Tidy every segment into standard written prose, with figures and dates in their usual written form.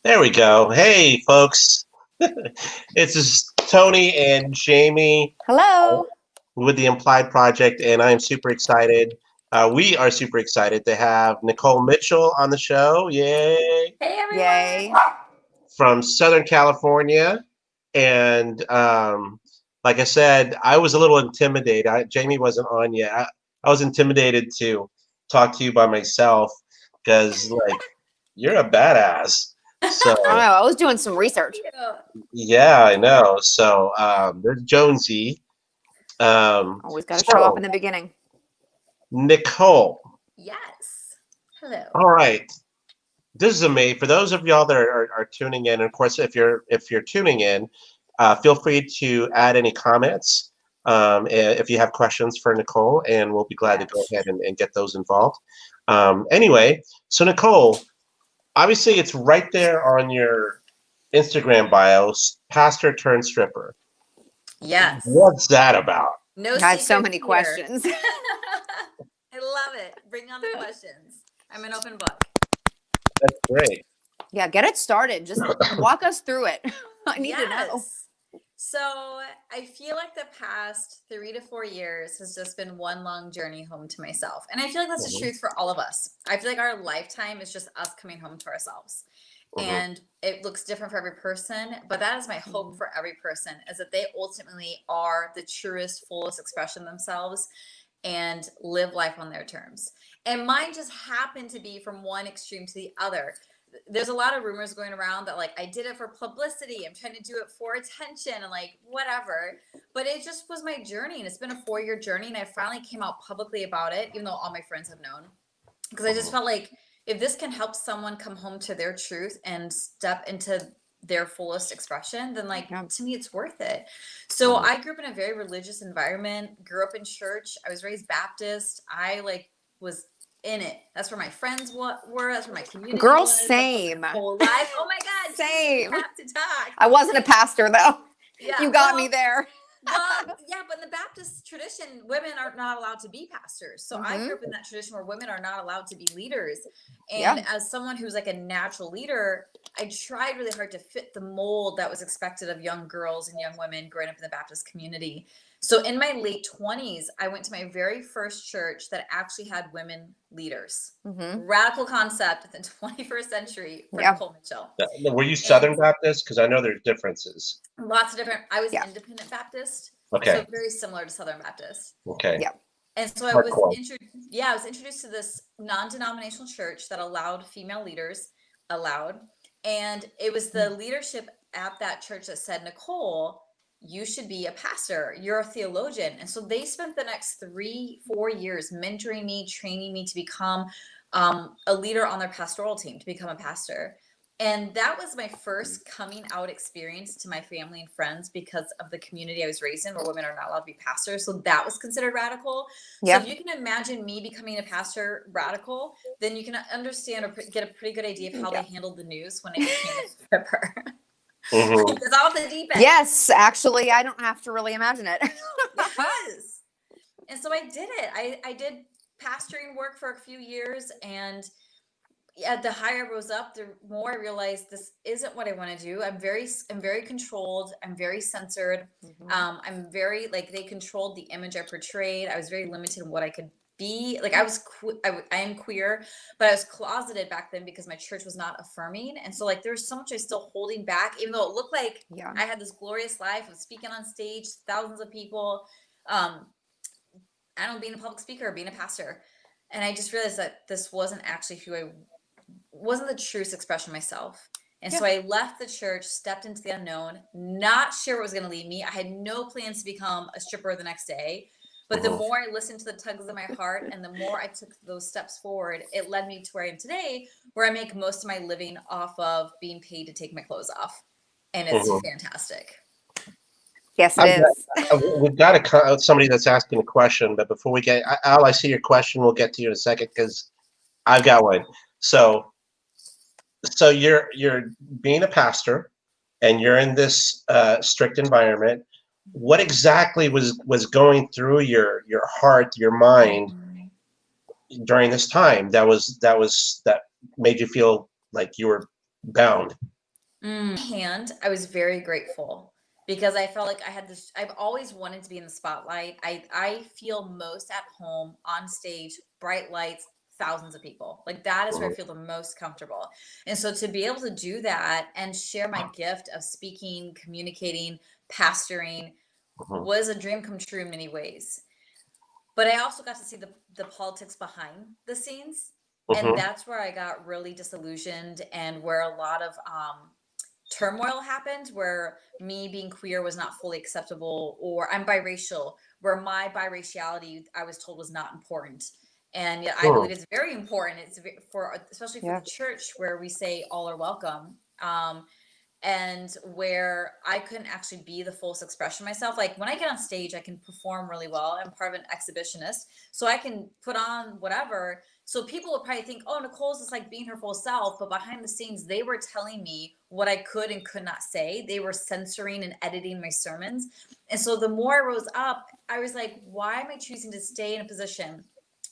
There we go. Hey, folks. It's just Tony and Jamie Hello. with the Implied Project, and I am super excited. We are super excited to have Nikole Mitchell on the show. Yay! Hey everyone! Yay. From Southern California. And like I said, I was a little intimidated. Jamie wasn't on yet. I was intimidated to talk to you by myself because, like, you're a badass. So. I don't know. I was doing some research. Yeah, I know. So there's Jonesy. Always got to show up in the beginning. Nikole. Yes. Hello. All right. This is amazing. For those of y'all that are tuning in, and of course, if you're tuning in, feel free to add any comments if you have questions for Nikole, and we'll be glad to go ahead and get those involved. Anyway, so Nikole, obviously, it's right there on your Instagram bio, pastor turned stripper. Yes. What's that about? No, I have so many here. questions. I love it. Bring on the questions. I'm an open book. That's great. Yeah, get it started. Just walk us through it. I need to know. So I feel like the past 3 to 4 years has just been one long journey home to myself. And I feel like that's the truth for all of us. I feel like our lifetime is just us coming home to ourselves. And it looks different for every person, but that is my hope for every person, is that they ultimately are the truest, fullest expression of themselves and live life on their terms. And mine just happened to be from one extreme to the other. There's a lot of rumors going around that, like, I did it for publicity, I'm trying to do it for attention and like whatever, but it just was my journey, and it's been a 4-year journey, and I finally came out publicly about it, even though all my friends have known, because I just felt like if this can help someone come home to their truth and step into their fullest expression, then like to me it's worth it. So I grew up in a very religious environment, grew up in church. I was raised Baptist. I like was in it. That's where my friends were. That's where my community Girl, was. same. Whole life. Oh my God, same. We have to talk. I wasn't a pastor though. Yeah, you got me there. Well, yeah, but in the Baptist tradition, women are not allowed to be pastors. So I grew up in that tradition where women are not allowed to be leaders. And as someone who's like a natural leader, I tried really hard to fit the mold that was expected of young girls and young women growing up in the Baptist community. So in my late 20s, I went to my very first church that actually had women leaders. Radical concept in the 21st century for Nikole Mitchell. Were you Southern Baptist? Because I know there's differences. Lots of different. I was Independent Baptist. Okay. So very similar to Southern Baptist. Okay. Yeah. And so I was introduced to this non-denominational church that allowed female leaders, and it was the leadership at that church that said, Nikole, you should be a pastor. You're a theologian. And so they spent the next 3-4 years mentoring me, training me to become a leader on their pastoral team, to become a pastor. And that was my first coming out experience to my family and friends because of the community I was raised in, where women are not allowed to be pastors. So that was considered radical. So if you can imagine me becoming a pastor radical, then you can understand or get a pretty good idea of how they handled the news when I became a stripper. It's off the deep end. Yes, actually, I don't have to really imagine it. Yes. And so I did it. I did pastoring work for a few years, and the higher I rose up, the more I realized this isn't what I want to do. I'm very controlled. I'm very censored. I'm very, like, they controlled the image I portrayed. I was very limited in what I could be. Like, I am queer, but I was closeted back then because my church was not affirming. And so, like, there's so much I was still holding back, even though it looked like I had this glorious life of speaking on stage, thousands of people. I don't know, being a public speaker, being a pastor. And I just realized that this wasn't actually wasn't the truest expression of myself. And so I left the church, stepped into the unknown, not sure what was going to lead me. I had no plans to become a stripper the next day. But the more I listened to the tugs of my heart and the more I took those steps forward, it led me to where I am today, where I make most of my living off of being paid to take my clothes off. And it's fantastic. Yes, it is. We've got somebody that's asking a question, but before we get, Al, I see your question. We'll get to you in a second because I've got one. So you're being a pastor, and you're in this strict environment. What exactly was going through your heart, your mind during this time that made you feel like you were bound? Hand, I was very grateful because I felt like I had this. I've always wanted to be in the spotlight. I feel most at home on stage, bright lights, thousands of people. Like that is where I feel the most comfortable. And so to be able to do that and share my gift of speaking, communicating, pastoring was a dream come true in many ways. But I also got to see the politics behind the scenes. And that's where I got really disillusioned and where a lot of turmoil happened, where me being queer was not fully acceptable, or I'm biracial, where my biraciality I was told was not important. And yet I believe it's very important. It's for, especially for the church, where we say all are welcome. And where I couldn't actually be the fullest expression of myself. Like when I get on stage, I can perform really well. I'm part of an exhibitionist, so I can put on whatever. So people would probably think, oh, Nikole's just like being her full self. But behind the scenes, they were telling me what I could and could not say. They were censoring and editing my sermons. And so the more I rose up, I was like, why am I choosing to stay in a position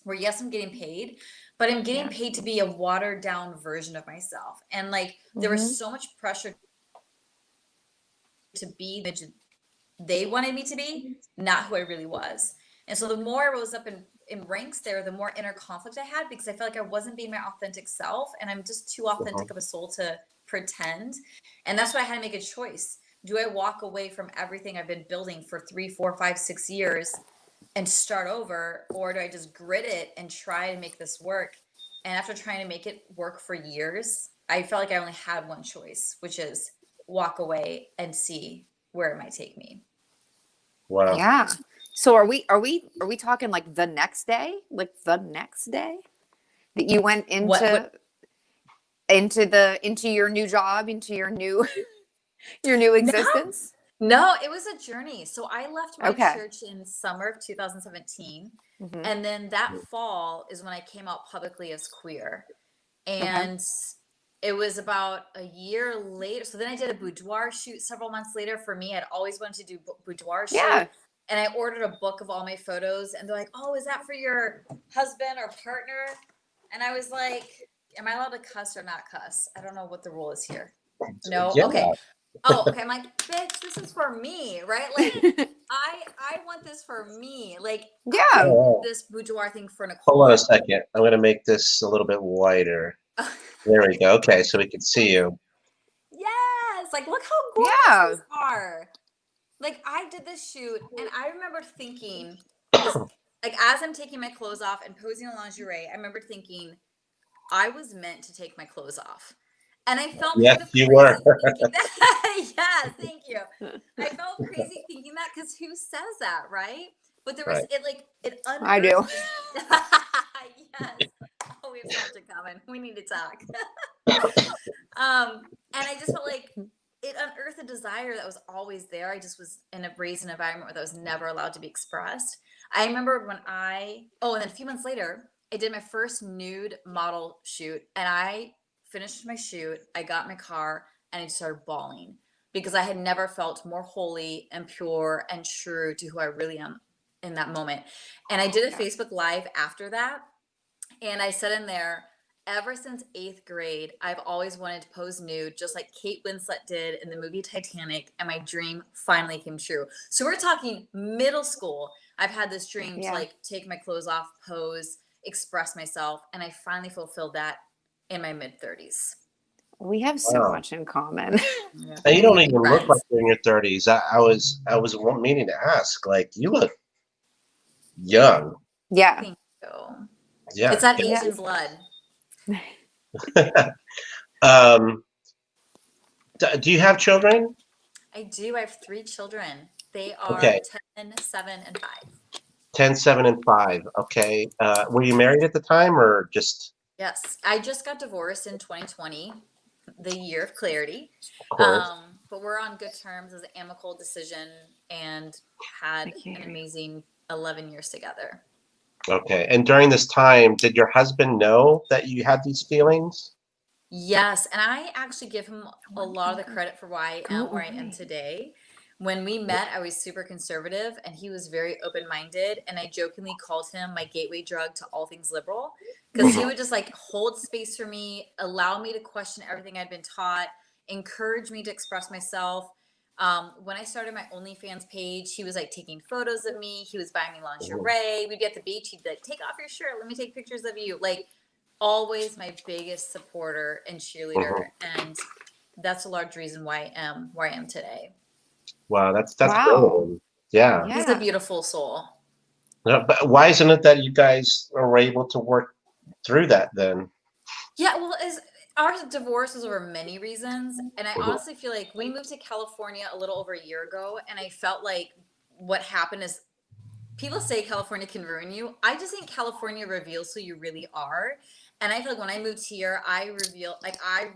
where, yes, I'm getting paid, but I'm getting paid to be a watered down version of myself? And like, there was so much pressure to be the they wanted me to be, not who I really was. And so the more I rose up in ranks there, the more inner conflict I had, because I felt like I wasn't being my authentic self, and I'm just too authentic of a soul to pretend. And that's why I had to make a choice. Do I walk away from everything I've been building for 3, 4, 5, 6 years and start over, or do I just grit it and try to make this work? And after trying to make it work for years, I felt like I only had one choice, which is walk away and see where it might take me. Wow. Yeah. So are we talking like the next day? Like the next day that you went into into your new job, into your new your new existence? No, it was a journey. So I left my church in summer of 2017. And then that fall is when I came out publicly as queer. And it was about a year later. So then I did a boudoir shoot several months later. For me, I'd always wanted to do boudoir shoot. And I ordered a book of all my photos. And they're like, oh, is that for your husband or partner? And I was like, am I allowed to cuss or not cuss? I don't know what the rule is here. No? Yeah. Okay. Oh, okay. I'm like, bitch, this is for me, right? Like, I want this for me. Like, this boudoir thing for Nikole. Hold on a second. I'm going to make this a little bit wider. There we go. Okay, so we can see you. Yes. Like, look how gorgeous these are. Like, I did this shoot, and I remember thinking, like, as I'm taking my clothes off and posing in lingerie, I remember thinking, I was meant to take my clothes off. And I felt kind of crazy thinking that. Yes, thank you. I felt crazy thinking that, because who says that, right? But there was it unearthed. I do. Yes. Oh, we have so much in common. We need to talk. And I just felt like it unearthed a desire that was always there. I just was raised in an environment where that was never allowed to be expressed. I remember when and then a few months later, I did my first nude model shoot, and I finished my shoot. I got in my car and I started bawling, because I had never felt more holy and pure and true to who I really am in that moment. And I did a Facebook Live after that. And I said in there, ever since 8th grade, I've always wanted to pose nude, just like Kate Winslet did in the movie Titanic. And my dream finally came true. So we're talking middle school. I've had this dream to like take my clothes off, pose, express myself. And I finally fulfilled that in my mid-30s. We have so much in common. And you don't even look like you're in your 30s. I was meaning to ask, like, you look young. Yeah. Thank you. Yeah. It's that Asian blood. Do you have children? I do. I have 3 children. They are 10, 7, and 5. 10, 7, and 5. Okay. Were you married at the time, or just? Yes. I just got divorced in 2020, the year of clarity. Of course. But we're on good terms as an amicable decision, and had an amazing 11 years together. Okay. And during this time, did your husband know that you had these feelings? Yes. And I actually give him a lot of the credit for why I am where I am today. When we met, I was super conservative, and he was very open-minded. And I jokingly called him my gateway drug to all things liberal, because he would just like hold space for me, allow me to question everything I'd been taught, encouraged me to express myself. When I started my OnlyFans page, he was like taking photos of me. He was buying me lingerie. We'd be at the beach. He'd be like, take off your shirt. Let me take pictures of you. Like, always my biggest supporter and cheerleader. And that's a large reason why I am where I am today. Wow, that's Wow. brilliant. Yeah. He's a beautiful soul. But why isn't it that you guys are able to work through that then? Yeah, well, our divorce was over many reasons, and I honestly feel like we moved to California a little over a year ago, and I felt like what happened is people say California can ruin you. I just think California reveals who you really are, and I feel like when I moved here, I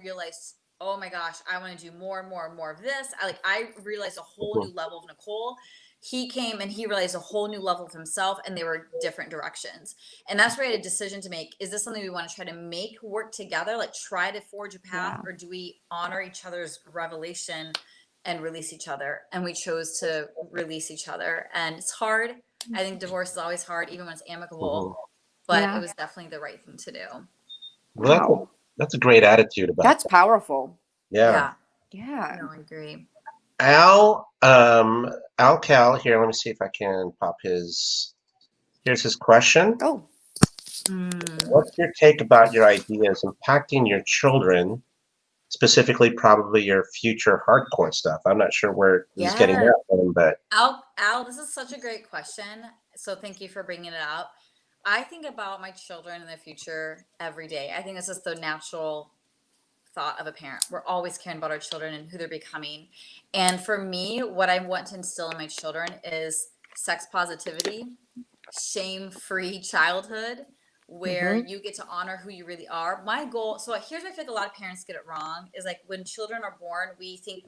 realized, oh my gosh, I want to do more and more and more of this. I realized a whole new level of Nikole. He came and he realized a whole new level of himself, and they were different directions. And that's where I had a decision to make. Is this something we want to try to make work together, like try to forge a path, or do we honor each other's revelation and release each other? And we chose to release each other. And it's hard. I think divorce is always hard, even when it's amicable, but it was definitely the right thing to do. Well, that's a great attitude about That's powerful. Yeah. Yeah. No, I agree. Al Cal here. Let me see if I can pop here's his question. Oh. What's your take about your ideas impacting your children, specifically probably your future hardcore stuff? I'm not sure where this is getting at, but Al, this is such a great question. So thank you for bringing it up. I think about my children in the future every day. I think this is the natural thought of a parent. We're always caring about our children and who they're becoming. And for me, what I want to instill in my children is sex positivity, shame-free childhood, where you get to honor who you really are. My goal, so here's where I feel like a lot of parents get it wrong, is like when children are born, we think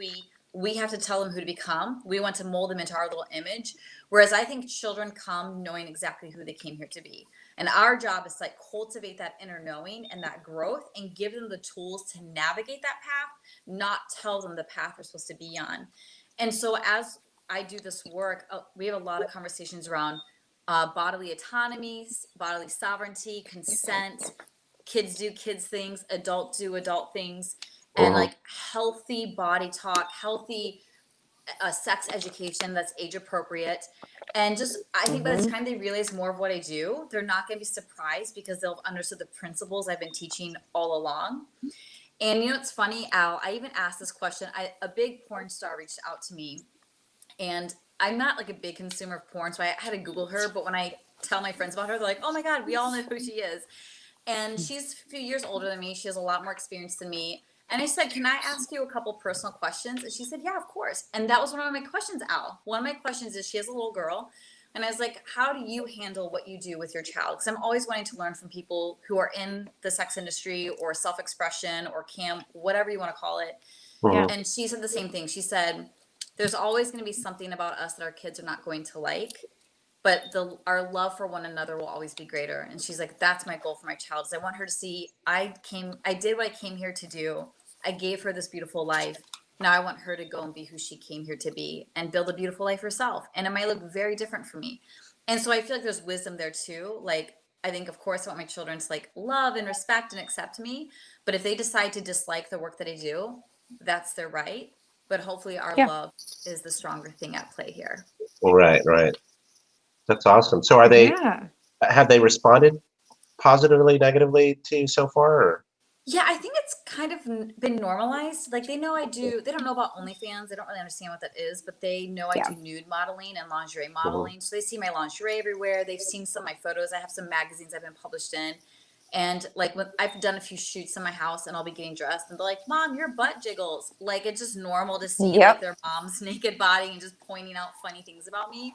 we have to tell them who to become. We want to mold them into our little image. Whereas I think children come knowing exactly who they came here to be. And our job is to like cultivate that inner knowing and that growth and give them the tools to navigate that path, not tell them the path they're supposed to be on. And so as I do this work, we have a lot of conversations around bodily autonomy, bodily sovereignty, consent, kids do kids things, adults do adult things, and like healthy body talk, healthy sex education that's age appropriate. And just, I think by the time they realize more of what I do, they're not going to be surprised because they'll have understood the principles I've been teaching all along. And you know, it's funny, Al, I even asked this question. A big porn star reached out to me, and I'm not like a big consumer of porn, so I had to Google her. But when I tell my friends about her, they're like, oh my God, we all know who she is. And she's a few years older than me. She has a lot more experience than me. And I said, can I ask you a couple personal questions? And she said, yeah, of course. And that was one of my questions, Al. One of my questions is, she has a little girl. And I was like, how do you handle what you do with your child? Because I'm always wanting to learn from people who are in the sex industry or self-expression or camp, whatever you want to call it. And she said the same thing. She said, there's always going to be something about us that our kids are not going to like, but our love for one another will always be greater. And she's like, that's my goal for my child. Is I want her to see, I did what I came here to do. I gave her this beautiful life. Now I want her to go and be who she came here to be and build a beautiful life herself. And it might look very different for me. And so I feel like there's wisdom there too. Like, I think, of course, I want my children to like love and respect and accept me. But if they decide to dislike the work that I do, that's their right. But hopefully our love is the stronger thing at play here. Right. That's awesome. So have they responded positively, negatively to you so far? Or? Yeah, I think it's kind of been normalized. Like they know I do, they don't know about OnlyFans. They don't really understand what that is, but they know I do nude modeling and lingerie modeling. So they see my lingerie everywhere. They've seen some of my photos. I have some magazines I've been published in. And like when I've done a few shoots in my house and I'll be getting dressed and they're like, Mom, your butt jiggles. Like it's just normal to see like their mom's naked body and just pointing out funny things about me.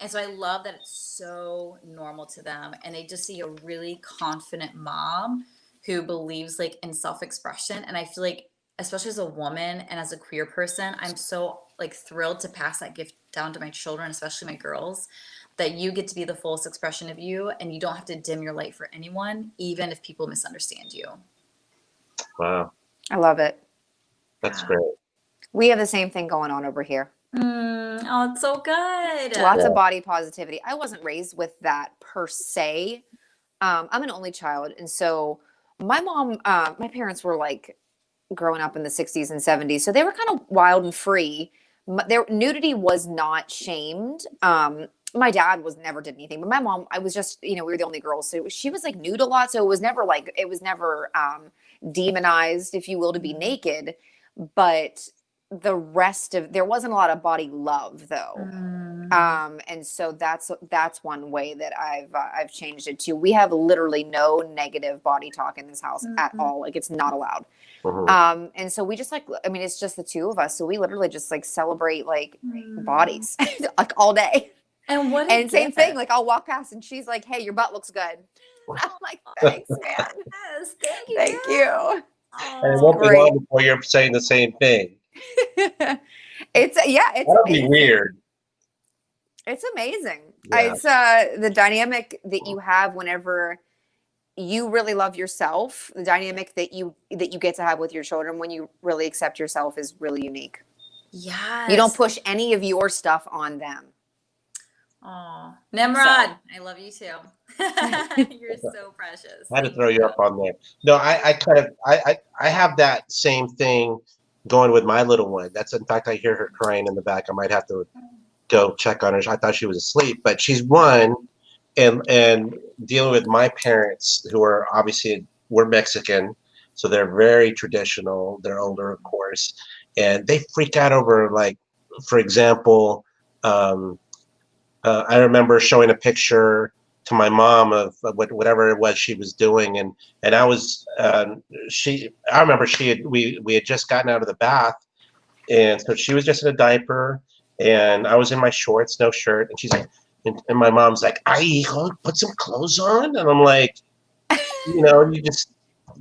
And so I love that it's so normal to them. And they just see a really confident mom who believes like in self-expression. And I feel like, especially as a woman and as a queer person, I'm so like thrilled to pass that gift down to my children, especially my girls, that you get to be the fullest expression of you and you don't have to dim your light for anyone, even if people misunderstand you. Wow. I love it. That's great. We have the same thing going on over here. Oh, it's so good. Lots of body positivity. I wasn't raised with that per se. I'm an only child. And so my mom, my parents were like growing up in the 60s and 70s. So they were kind of wild and free. Their nudity was not shamed. My dad never did anything, but my mom, I was just, we were the only girls. So she was like nude a lot. So it was never demonized, if you will, to be naked. But the rest of, there wasn't a lot of body love though. And so that's one way that I've changed it too. We have literally no negative body talk in this house at all. Like, it's not allowed. And so we just it's just the two of us. So we literally just like celebrate like bodies like all day. And same thing, like I'll walk past and she's like, "Hey, your butt looks good." I'm like, "Thanks, man." Yes, thank you. Thank you. And it won't be long before you're saying the same thing. It's That'll be weird. It's amazing. Yeah. It's the dynamic that you have whenever you really love yourself. The dynamic that you get to have with your children when you really accept yourself is really unique. Yeah. You don't push any of your stuff on them. Oh, Nimrod, I love you too. You're so precious. I had to throw you up on there. No, I have that same thing going with my little one. That's, in fact, I hear her crying in the back. I might have to go check on her. I thought she was asleep, but she's one, and dealing with my parents, who are obviously, we're Mexican, so they're very traditional. They're older, of course, and they freak out over, like, for example, I remember showing a picture to my mom of whatever it was she was doing, and I was I remember we had just gotten out of the bath, and so she was just in a diaper, and I was in my shorts, no shirt, and she's like, and my mom's like, "Ay, hijo, put some clothes on," and I'm like, you just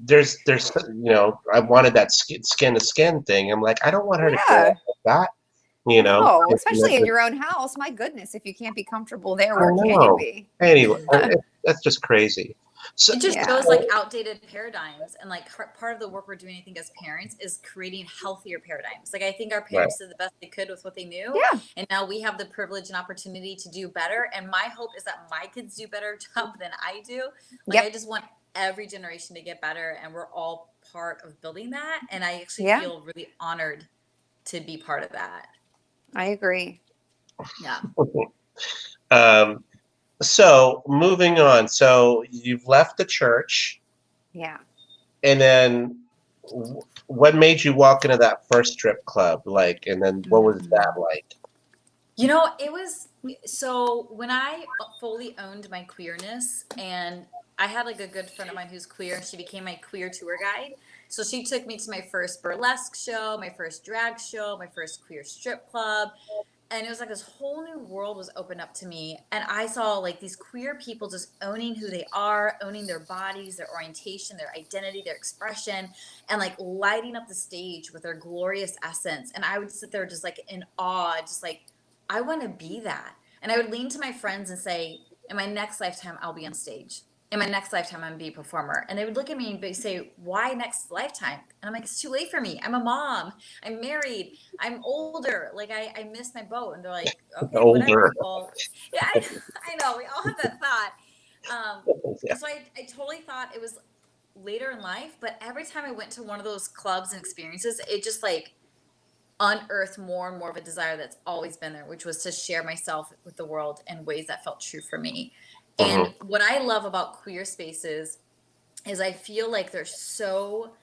there's I wanted that skin to skin thing. I'm like, I don't want her to feel like that. No, especially in your own house. My goodness, if you can't be comfortable there, where can you be? Anyway, that's just crazy. So, it just shows like outdated paradigms, and like part of the work we're doing, I think, as parents, is creating healthier paradigms. Like, I think our parents did the best they could with what they knew, and now we have the privilege and opportunity to do better. And my hope is that my kids do better job than I do. Like, I just want every generation to get better, and we're all part of building that. And I actually feel really honored to be part of that. I agree. Yeah. So moving on. So you've left the church. Yeah. And then what made you walk into that first strip club? Like, and then what was that like? It was, so when I fully owned my queerness, and I had like a good friend of mine who's queer, and she became my queer tour guide. So she took me to my first burlesque show, my first drag show, my first queer strip club. And it was like this whole new world was opened up to me. And I saw like these queer people just owning who they are, owning their bodies, their orientation, their identity, their expression, and like lighting up the stage with their glorious essence. And I would sit there just like in awe, just like, I want to be that. And I would lean to my friends and say, in my next lifetime, I'll be on stage. In my next lifetime, I'm going to be a performer. And they would look at me and say, why next lifetime? And I'm like, it's too late for me. I'm a mom. I'm married. I'm older. Like, I missed my boat. And they're like, okay, whatever. Well, yeah, I know. We all have that thought. So I totally thought it was later in life. But every time I went to one of those clubs and experiences, it just like unearthed more and more of a desire that's always been there, which was to share myself with the world in ways that felt true for me. And what I love about queer spaces is I feel like they're so,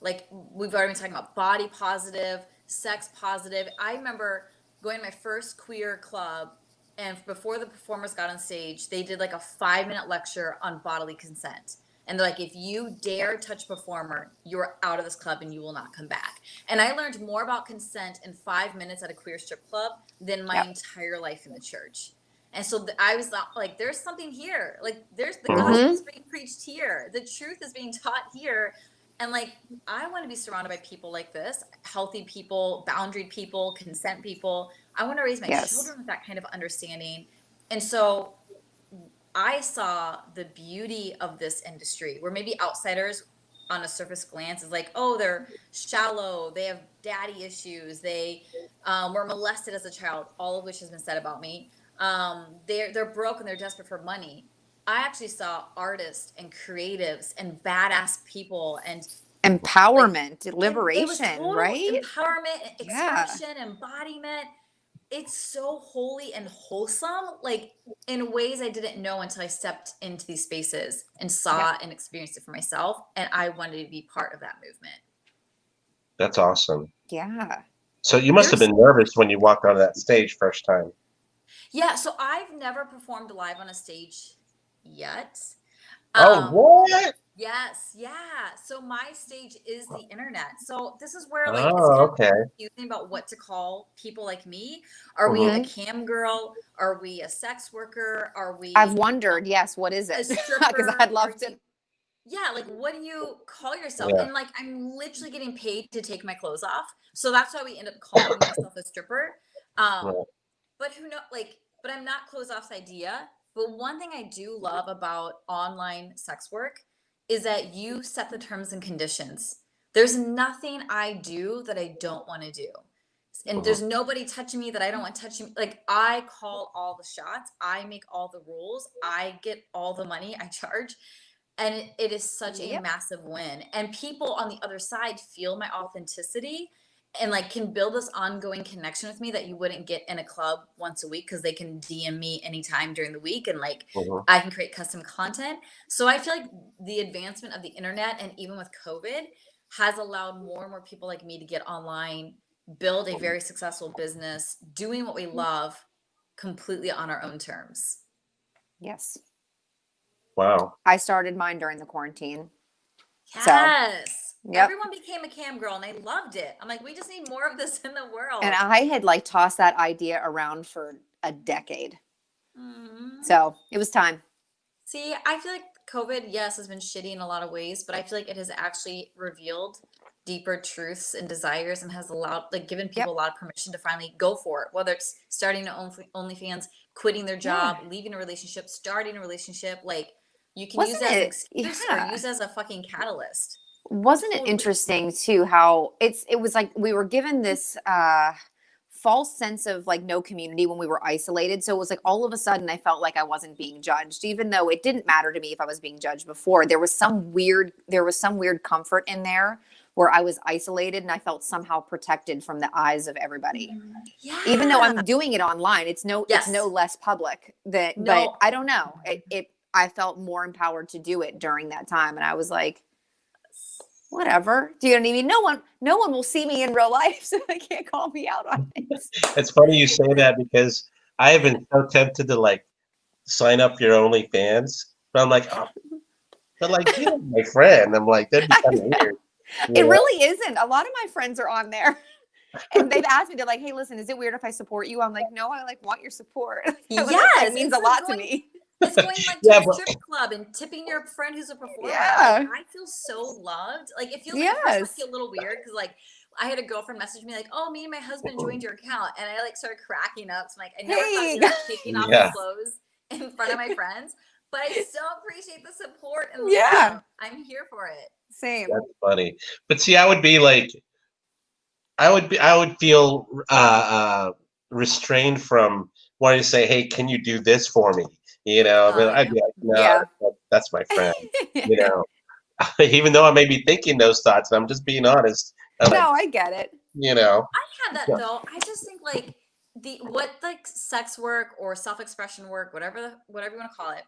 like, we've already been talking about body positive, sex positive. I remember going to my first queer club, and before the performers got on stage, they did like a 5-minute lecture on bodily consent. And they're like, if you dare touch a performer, you're out of this club and you will not come back. And I learned more about consent in 5 minutes at a queer strip club than my entire life in the church. And so I was like, there's something here. Like, there's the gospel is being preached here. The truth is being taught here. And like, I want to be surrounded by people like this, healthy people, boundaried people, consent people. I want to raise my children with that kind of understanding. And so I saw the beauty of this industry, where maybe outsiders on a surface glance is like, oh, they're shallow, they have daddy issues, they were molested as a child, all of which has been said about me. They're broke and they're desperate for money. I actually saw artists and creatives and badass people and Empowerment, It was liberation, total right? empowerment, Yeah. expression, embodiment. It's so holy and wholesome, like in ways I didn't know until I stepped into these spaces and saw and experienced it for myself. And I wanted to be part of that movement. That's awesome. Yeah. So you must have been nervous when you walked onto that stage first time. Yeah, so I've never performed live on a stage yet. Oh, what? Yes, yeah. So my stage is the internet. So this is where like it's Oh, kind okay. of confusing about what to call people like me. Are we a cam girl? Are we a sex worker? Are we I've wondered, yes, what is a it? Because stripper? I'd love to. Yeah, like what do you call yourself? Yeah. And like I'm literally getting paid to take my clothes off. So that's why we end up calling myself a stripper. Yeah. But who know like but I'm not closed off the idea. But one thing I do love about online sex work is that you set the terms and conditions. There's nothing I do that I don't want to do. And there's nobody touching me that I don't want touching. Like I call all the shots. I make all the rules. I get all the money I charge. And it is such a massive win. And people on the other side feel my authenticity and like can build this ongoing connection with me that you wouldn't get in a club once a week because they can DM me anytime during the week and like I can create custom content. So I feel like the advancement of the internet and even with COVID has allowed more and more people like me to get online, build a very successful business, doing what we love completely on our own terms. Yes. Wow. I started mine during the quarantine. Yes. So, yep. Everyone became a cam girl and they loved it. I'm like, we just need more of this in the world. And I had like tossed that idea around for a decade. So it was time. See, I feel like COVID, yes, has been shitty in a lot of ways, but I feel like it has actually revealed deeper truths and desires and has allowed, like, given people a lot of permission to finally go for it, whether it's starting an OnlyFans, quitting their job, leaving a relationship, starting a relationship. Like, you can use it as an excuse or use it as a fucking catalyst. Wasn't it interesting too how it was like we were given this false sense of like no community when we were isolated. So it was like all of a sudden I felt like I wasn't being judged, even though it didn't matter to me if I was being judged before. There was some weird comfort in there where I was isolated and I felt somehow protected from the eyes of everybody. Yeah. Even though I'm doing it online, it's no less public but I don't know. I felt more empowered to do it during that time. And I was like, whatever. Do you know what I mean? No one will see me in real life, so they can't call me out on it. It's funny you say that because I have been so tempted to like sign up your OnlyFans, but I'm like, oh, but like you're my friend. I'm like, that'd be kind of weird. It really isn't. A lot of my friends are on there. And they've asked me, they're like, hey, listen, is it weird if I support you? I'm like, no, I like want your support. Yes, it means a lot to me. It's going like to a strip club and tipping your friend who's a performer. Yeah. Like, I feel so loved. Like it feels like I feel a little weird because like I had a girlfriend message me like, oh, me and my husband joined your account. And I like started cracking up. So I'm like, I never thought I'd be like taking off my clothes in front of my friends. But I still appreciate the support and love. I'm here for it. Same. That's funny. But see, I would be like, I would feel restrained from wanting to say, hey, can you do this for me? You know, I'd be like, no, that's my friend. You know, even though I may be thinking those thoughts, I'm just being honest. I get it. You know, I had that though. I just think like what sex work or self-expression work, whatever you want to call it,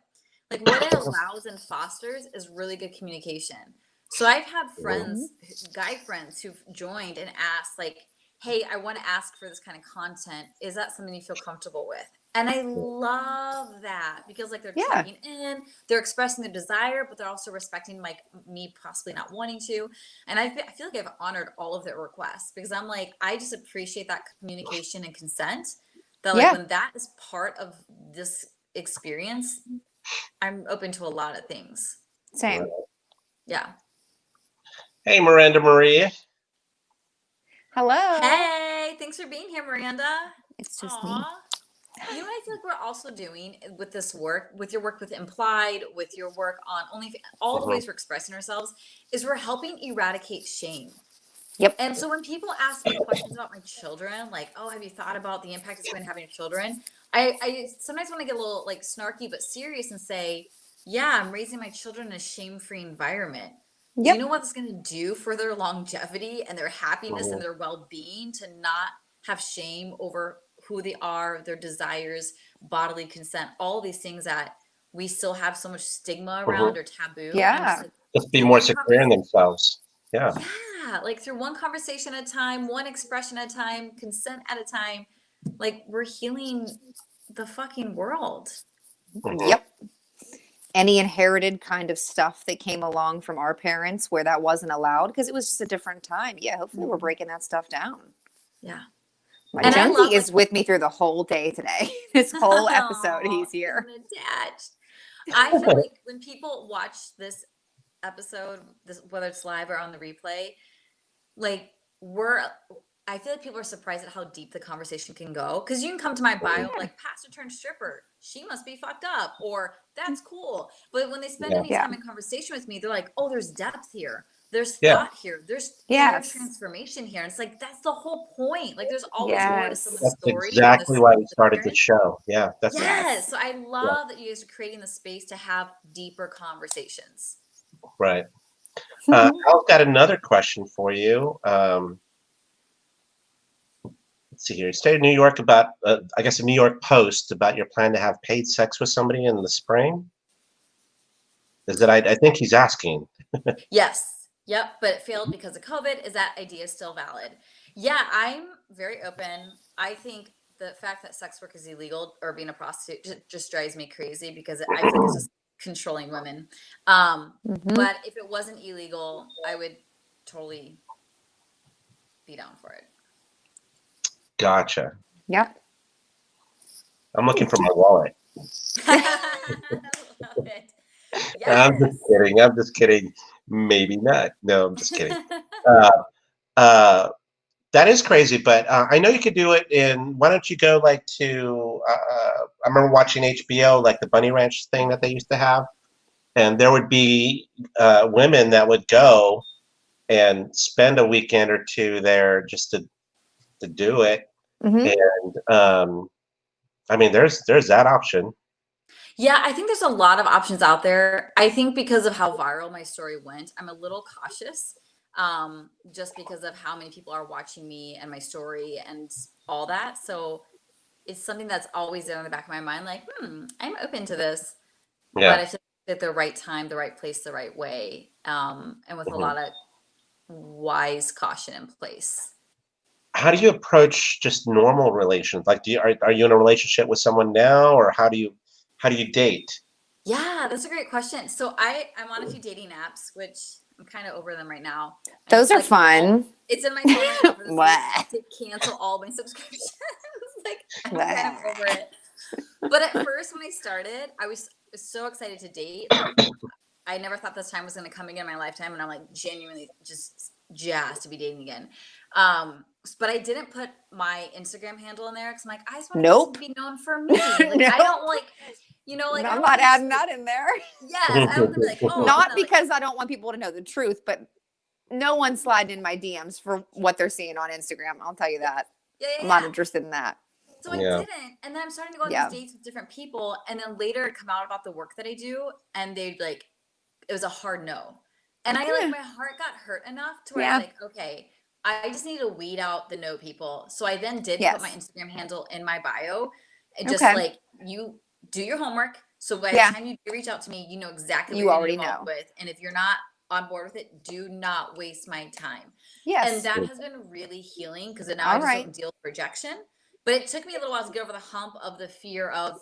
like what it allows and fosters is really good communication. So I've had friends, guy friends who've joined and asked like, hey, I want to ask for this kind of content. Is that something you feel comfortable with? And I love that because like they're checking in, they're expressing their desire, but they're also respecting like me possibly not wanting to. And I feel like I've honored all of their requests because I'm like, I just appreciate that communication and consent that like when that is part of this experience, I'm open to a lot of things. Same. Yeah. Hey, Miranda Marie. Hello. Hey, thanks for being here, Miranda. It's just me. You know what I feel like we're also doing with this work, with your work with Implied, with your work on all the ways we're expressing ourselves, is we're helping eradicate shame. Yep. And so when people ask me questions about my children, like, oh, have you thought about the impact it's going to have on your children? I sometimes want to get a little like snarky but serious and say, yeah, I'm raising my children in a shame-free environment. Yep. you know what it's going to do for their longevity and their happiness and their well-being to not have shame over who they are, their desires, bodily consent, all these things that we still have so much stigma around or taboo. And I'm just Yeah. like, Just be through more one secure in themselves. Yeah. yeah, like through one conversation at a time, one expression at a time, consent at a time, like we're healing the fucking world. Mhm. Yep. Any inherited kind of stuff that came along from our parents where that wasn't allowed because it was just a different time. Yeah, hopefully we're breaking that stuff down. Yeah. My And I Jonesy love, is like, with me through the whole day today. This whole episode, he's feeling here. attached. I feel like when people watch this episode, this whether it's live or on the replay, like I feel like people are surprised at how deep the conversation can go. Because you can come to my bio like pastor turned stripper, she must be fucked up, or that's cool. But when they spend Yeah. any time in conversation with me, they're like, oh, there's depth here. There's Yeah. thought here. There's inner Yes. transformation here. And it's like that's the whole point. Like there's always more to Yes. someone's That's story. exactly why we started the show. Yeah. That's Yes. So I Yeah. love that you guys are creating the space to have deeper conversations. right. I've got another question for you. Let's see here. State of New York about, I guess, a New York Post about your plan to have paid sex with somebody in the spring. Is that I think he's asking. Yes. Yep. But it failed because of COVID. Is that idea still valid? Yeah, I'm very open. I think the fact that sex work is illegal or being a prostitute just drives me crazy because I feel like it's just controlling women. But if it wasn't illegal, I would totally be down for it. Gotcha. Yep. I'm looking for my wallet. I love it. I'm Yes. just kidding. I'm just kidding. Maybe not. No, I'm just kidding. Uh, that is crazy, but I know you could do it in. Why don't you go like to? I remember watching HBO, like the Bunny Ranch thing that they used to have, and there would be women that would go and spend a weekend or two there just to do it. Mhm. And I mean, there's that option. Yeah, I think there's a lot of options out there. I think because of how viral my story went, I'm a little cautious, just because of how many people are watching me and my story and all that. So it's something that's always there in the back of my mind, like, I'm open to this, but Yeah. I feel like at the right time, the right place, the right way, and with a lot of wise caution in place. How do you approach just normal relations? Like, are you in a relationship with someone now, or how do you date? Yeah, that's a great question. So I'm on a few dating apps, which I'm kind of over them right now. Those are Like fun. it's in my phone right now for this What? week to cancel all my subscriptions. Like I'm kind of over it. But at first, when I started, I was so excited to date. Like I never thought this time was going to come again in my lifetime, and I'm like genuinely just jazzed to be dating again. But I didn't put my Instagram handle in there because I'm like, I just want Nope. to be known for me. Like I Nope. don't like, like No, I I'm don't not want adding this to- that in there. Yes, I don't want to be like, oh, Not like, because I don't want people to know the truth, but no one's sliding in my DMs for what they're seeing on Instagram. I'll tell you that. yeah. I'm not interested in that. So I Yeah. didn't, and then I'm starting to go on Yeah. these dates with different people, and then later it come out about the work that I do, and they'd like, it was a hard no, and I like my heart got hurt enough to where I was like, okay, I just need to weed out the no people. So I then did put my Instagram handle in my bio, and just like you do your homework. So by the time you reach out to me, you know exactly what you're already involved with, and if you're not on board with it, do not waste my time. Yes. And that has been really healing because now I just don't deal with rejection. But it took me a little while to get over the hump of the fear of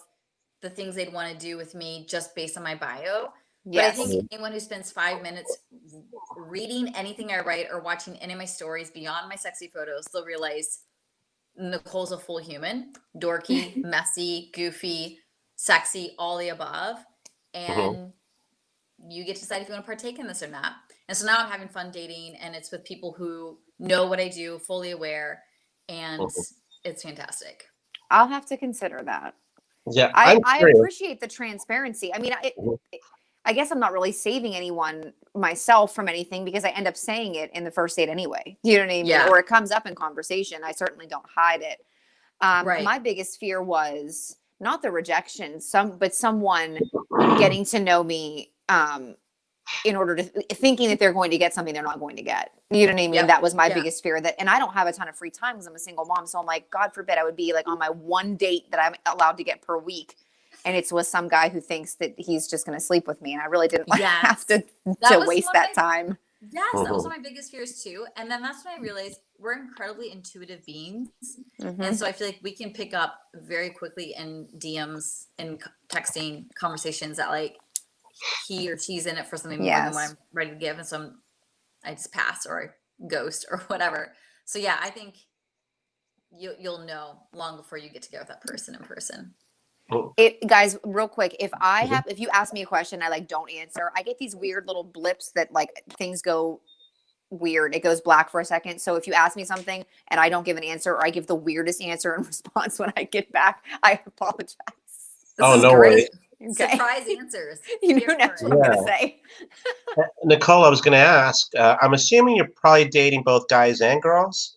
the things they'd want to do with me just based on my bio. But I think anyone who spends 5 minutes reading anything I write or watching any of my stories beyond my sexy photos, they'll realize Nicole's a full human, dorky, messy, goofy, sexy, all the above. And you get to decide if you want to partake in this or not. And so now I'm having fun dating, and it's with people who know what I do, fully aware, and it's fantastic. I'll have to consider that. Yeah, I appreciate the transparency. I mean, I guess I'm not really saving anyone myself from anything because I end up saying it in the first date anyway. You know what I mean? Yeah. Or it comes up in conversation. I certainly don't hide it. Right. My biggest fear was not the rejection, but someone getting to know me in order to thinking that they're going to get something they're not going to get. You know what I mean? Yep. That was my Yeah. biggest fear, that, and I don't have a ton of free time because I'm a single mom. So I'm like, God forbid I would be like on my one date that I'm allowed to get per week. And it's with some guy who thinks that he's just going to sleep with me. And I really didn't have to was waste one of that time. Yes, that was one of my biggest fears too. And then that's when I realized we're incredibly intuitive beings. And so I feel like we can pick up very quickly in DMs and texting conversations that like he or she's in it for something more than what I'm ready to give. And so I just pass or ghost or whatever. So yeah, I think you'll know long before you get together with that person in person. Guys, real quick, if you ask me a question, I like don't answer, I get these weird little blips that like things go weird. It goes black for a second. So if you ask me something and I don't give an answer, or I give the weirdest answer in response when I get back, I apologize. Oh, no worries. Okay. Surprise answers. You know what I'm going to say. Nikole, I was going to ask, I'm assuming you're probably dating both guys and girls?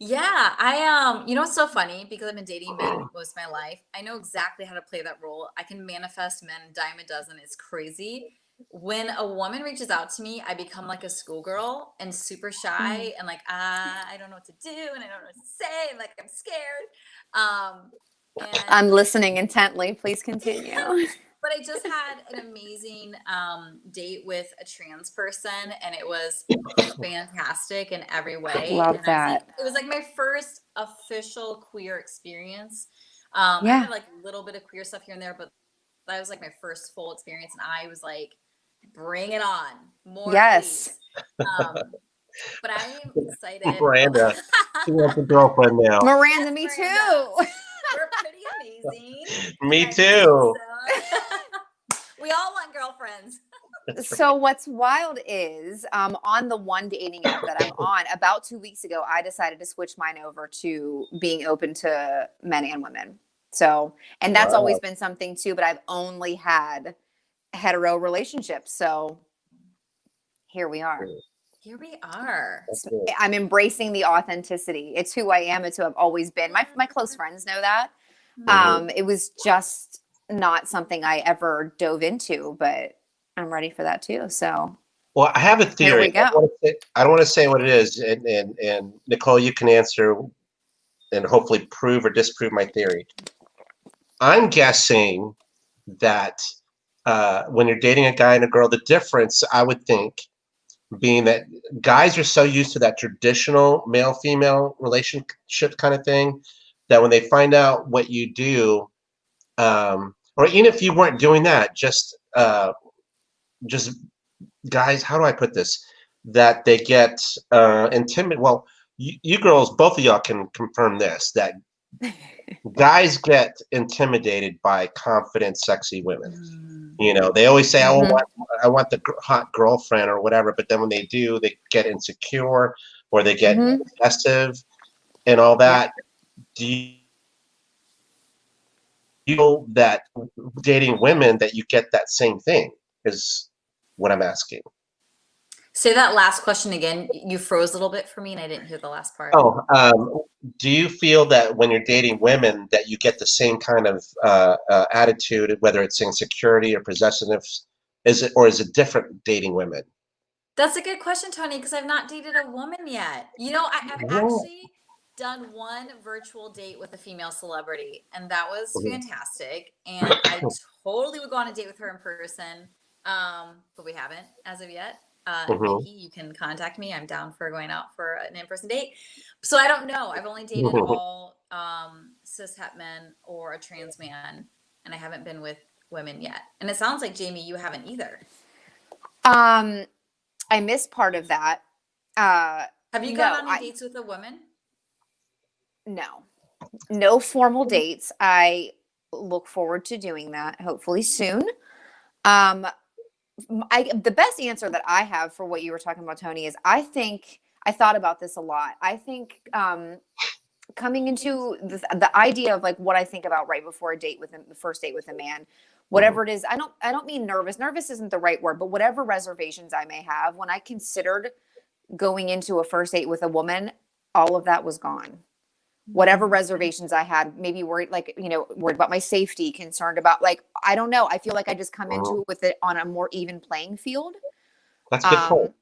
Yeah, I you know what's so funny, because I've been dating men most of my life. I know exactly how to play that role. I can manifest men dime a dozen. It's crazy. When a woman reaches out to me, I become like a schoolgirl and super shy and like I don't know what to do and I don't know what to say and like I'm scared. And I'm listening intently. Please continue. But I just had an amazing date with a trans person, and it was fantastic in every way. Love and that. It was like my first official queer experience. I had like a little bit of queer stuff here and there, but that was like my first full experience, and I was like, bring it on. More, please. But I am excited. Miranda, she wants a girlfriend now. Miranda, me too. We're pretty amazing. Me too. We all want girlfriends. So what's wild is on the one dating app that I'm on, about 2 weeks ago, I decided to switch mine over to being open to men and women. So, and that's always been something too, but I've only had hetero relationships. So here we are. Here we are. I'm embracing the authenticity. It's who I am. It's who I've always been. My close friends know that. It was just not something I ever dove into, but I'm ready for that too. So, well, I have a theory. Here we go. I don't want to say what it is, and Nikole, you can answer and hopefully prove or disprove my theory. I'm guessing that when you're dating a guy and a girl, the difference, I would think, being that guys are so used to that traditional male-female relationship kind of thing, that when they find out what you do, or even if you weren't doing that, just guys, how do I put this? That they get intimidated. Well, you girls, both of y'all can confirm this, that guys get intimidated by confident, sexy women. You know, they always say, I want the hot girlfriend or whatever, but then when they do, they get insecure or they get possessive and all that. Do you feel that dating women that you get that same thing is what I'm asking? Say that last question again. You froze a little bit for me and I didn't hear the last part. Do you feel that when you're dating women that you get the same kind of attitude, whether it's insecurity or possessiveness, is it different dating women? That's a good question, Tony, because I've not dated a woman yet. You know, I've actually done one virtual date with a female celebrity, and that was fantastic. And I totally would go on a date with her in person, but we haven't as of yet. Nikki, you can contact me. I'm down for going out for an in-person date. So I don't know. I've only dated all cis het men or a trans man, and I haven't been with women yet. And it sounds like, Jamie, you haven't either. I missed part of that. Have you gone on any dates with a woman? No formal dates. I look forward to doing that hopefully soon. The best answer that I have for what you were talking about, Tony, is I thought about this a lot. I think coming into the idea of like what I think about right before the first date with a man, whatever it is, I don't mean nervous. Nervous isn't the right word, but whatever reservations I may have, when I considered going into a first date with a woman, all of that was gone. whatever reservations I had, maybe worried, like, worried about my safety, concerned about, like, I don't know. I feel like I just come into it with it on a more even playing field. That's a good point.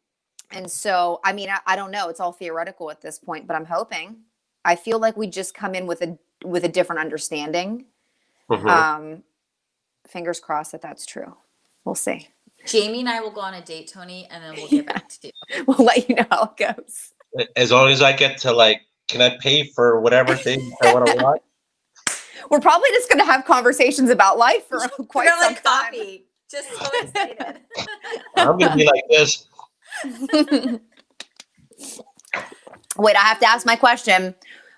And so, I mean, I don't know. It's all theoretical at this point, but I'm hoping. I feel like we just come in with a different understanding. Fingers crossed that that's true. We'll see. Jamie and I will go on a date, Tony, and then we'll get back to you. We'll let you know how it goes. As long as I get to, like, can I pay for whatever thing I want to watch? We're probably just going to have conversations about life for quite some time. Coffee. Just so excited. I'm going to be like this. Wait, I have to ask my question.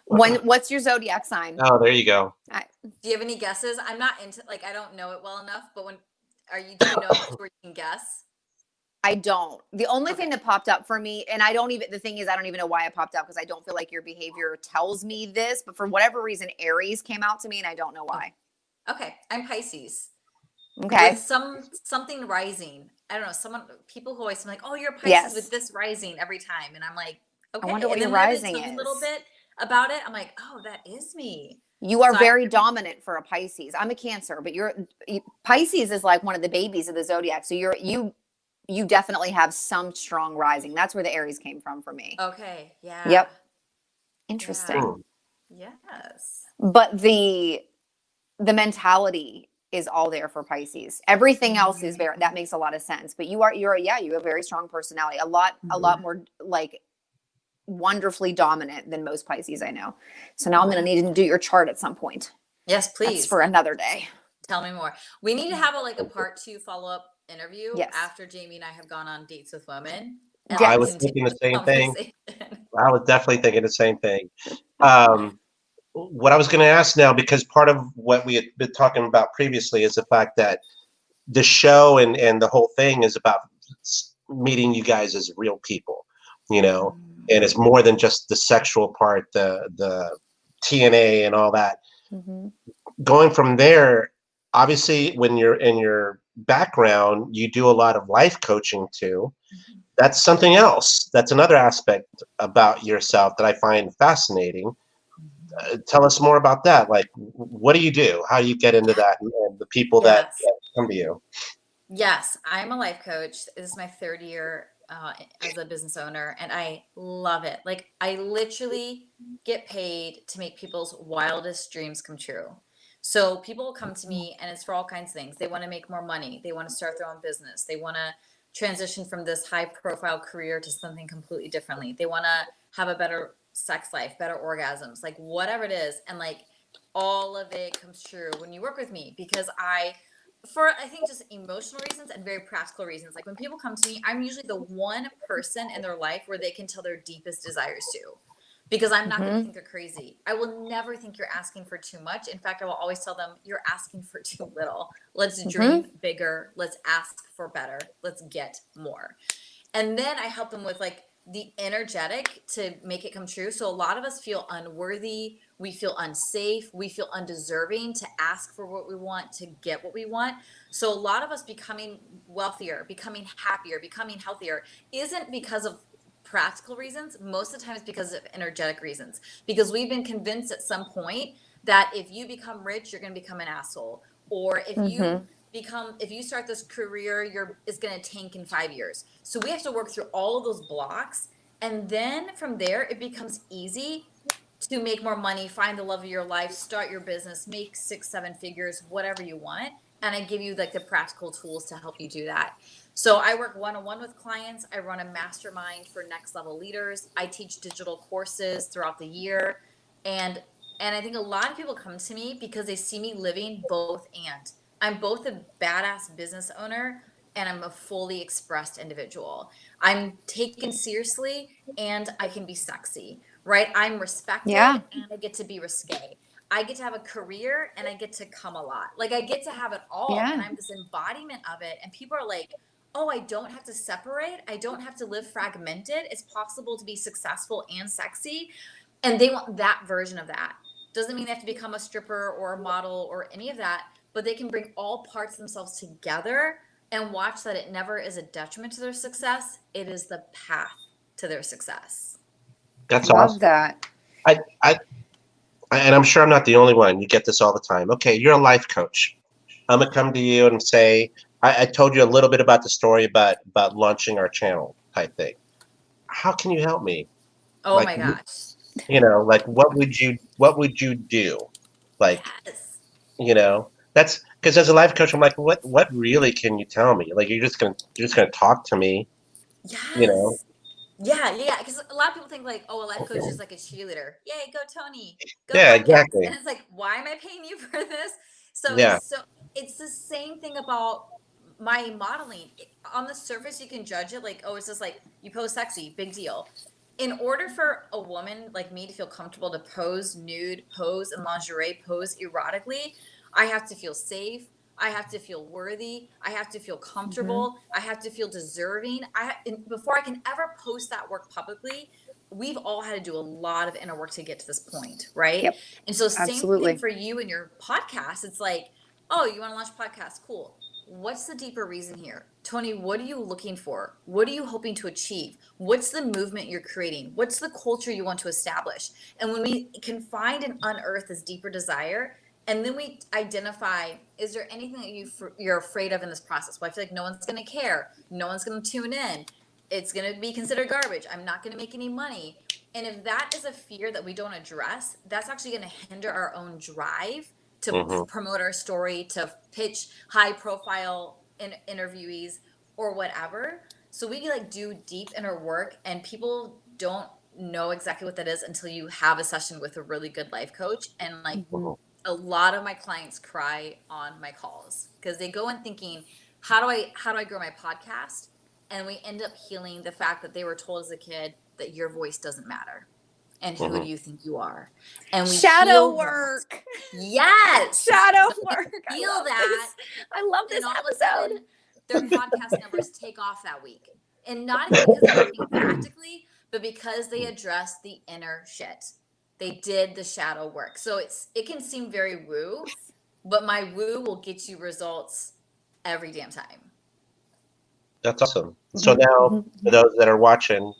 What's your zodiac sign? Oh, there you go. Do you have any guesses? I'm not into, like, I don't know it well enough, but do you know where you can guess? I don't. The only thing that popped up for me, and the thing is, I don't even know why it popped up, because I don't feel like your behavior tells me this, but for whatever reason, Aries came out to me, and I don't know why. Okay. I'm Pisces. Okay. With something rising. I don't know. People who always like, oh, you're Pisces with this rising every time. And I'm like, okay. I wonder what and your then rising is. A little bit about it. I'm like, oh, that is me. You are very dominant for a Pisces. I'm a Cancer, but Pisces is like one of the babies of the zodiac. So you definitely have some strong rising. That's where the Aries came from for me. Okay. Yeah. Yep. Interesting. Yeah. Yes. But the mentality is all there for Pisces. Everything else is that makes a lot of sense. But you have a very strong personality. A lot more, like, wonderfully dominant than most Pisces I know. So now I'm going to need to do your chart at some point. Yes, please. That's for another day. Tell me more. We need to have a part 2 follow-up interview after Jamie and I have gone on dates with women. I was thinking the same thing. I was definitely thinking the same thing. What I was going to ask now, because part of what we had been talking about previously is the fact that the show and the whole thing is about meeting you guys as real people, and it's more than just the sexual part, the TNA and all that. Going from there, obviously, when you're in your background, you do a lot of life coaching too. That's something else. That's another aspect about yourself that I find fascinating. Tell us more about that. Like, what do you do? How do you get into that, and the people that come to you? Yes, I'm a life coach. This is my 3rd year as a business owner, and I love it. Like, I literally get paid to make people's wildest dreams come true. So people will come to me, and it's for all kinds of things. They want to make more money. They want to start their own business. They want to transition from this high profile career to something completely differently. They want to have a better sex life, better orgasms, like whatever it is. And like all of it comes true when you work with me, because I think just emotional reasons and very practical reasons. Like when people come to me, I'm usually the one person in their life where they can tell their deepest desires to, because I'm not going to think they're crazy. I will never think you're asking for too much. In fact, I will always tell them, you're asking for too little. Let's dream bigger. Let's ask for better. Let's get more. And then I help them with like the energetic to make it come true. So a lot of us feel unworthy. We feel unsafe. We feel undeserving to ask for what we want, to get what we want. So a lot of us becoming wealthier, becoming happier, becoming healthier isn't because of practical reasons. Most of the time it's because of energetic reasons, because we've been convinced at some point that if you become rich, you're going to become an asshole. Or if you start this career, it's going to tank in 5 years. So we have to work through all of those blocks. And then from there, it becomes easy to make more money, find the love of your life, start your business, make 6-7 figures, whatever you want. And I give you like the practical tools to help you do that. So I work one-on-one with clients. I run a mastermind for next level leaders. I teach digital courses throughout the year. And I think a lot of people come to me because they see me living both and. I'm both a badass business owner and I'm a fully expressed individual. I'm taken seriously and I can be sexy, right? I'm respected and I get to be risque. I get to have a career and I get to come a lot. Like I get to have it all and I'm this embodiment of it. And people are like, oh, I don't have to separate. I don't have to live fragmented. It's possible to be successful and sexy. And they want that version of that. Doesn't mean they have to become a stripper or a model or any of that, but they can bring all parts of themselves together and watch that it never is a detriment to their success. It is the path to their success. That's Love awesome. that. and I'm sure I'm not the only one. You get this all the time. Okay, you're a life coach. I'm gonna come to you and say, I told you a little bit about the story about launching our channel type thing. How can you help me? Oh Like, my gosh. like what would you do? Like, Yes. that's because as a life coach, I'm like, what really can you tell me? Like, you're just gonna talk to me, you know? Yes. Yeah, yeah. Because a lot of people think like, oh, a life coach is like a cheerleader. Yay, go Tony, go Yeah, podcast. exactly. And it's like, why am I paying you for this? So Yeah. it's the same thing about my modeling. On the surface, you can judge it like, oh, it's just like you pose sexy, big deal. In order for a woman like me to feel comfortable to pose nude, pose in lingerie, pose erotically, I have to feel safe. I have to feel worthy. I have to feel comfortable. I have to feel deserving. Before I can ever post that work publicly, we've all had to do a lot of inner work to get to this point, right? Yep. And so same thing Absolutely. for you and your podcast. It's like, oh, you want to launch a podcast? Cool. What's the deeper reason here? Tony, what are you looking for? What are you hoping to achieve? What's the movement you're creating? What's the culture you want to establish? And when we can find and unearth this deeper desire, and then we identify, is there anything that you're afraid of in this process? Well, I feel like no one's going to care. No one's going to tune in. It's going to be considered garbage. I'm not going to make any money. And if that is a fear that we don't address, that's actually going to hinder our own drive to Hmm. promote our story, to pitch high profile interviewees or whatever. So we like do deep inner work, and people don't know exactly what that is until you have a session with a really good life coach. And like a lot of my clients cry on my calls because they go in thinking, how do I grow my podcast? And we end up healing the fact that they were told as a kid that your voice doesn't matter. And who do you think you are? And we Shadow heal work. that. Yes. Shadow work. Feel that. I love this And all of a episode. sudden, their podcast numbers take off that week. And not even because of anything practically, but because they addressed the inner shit. They did the shadow work. So it can seem very woo, but my woo will get you results every damn time. That's awesome. So now, for those that are watching,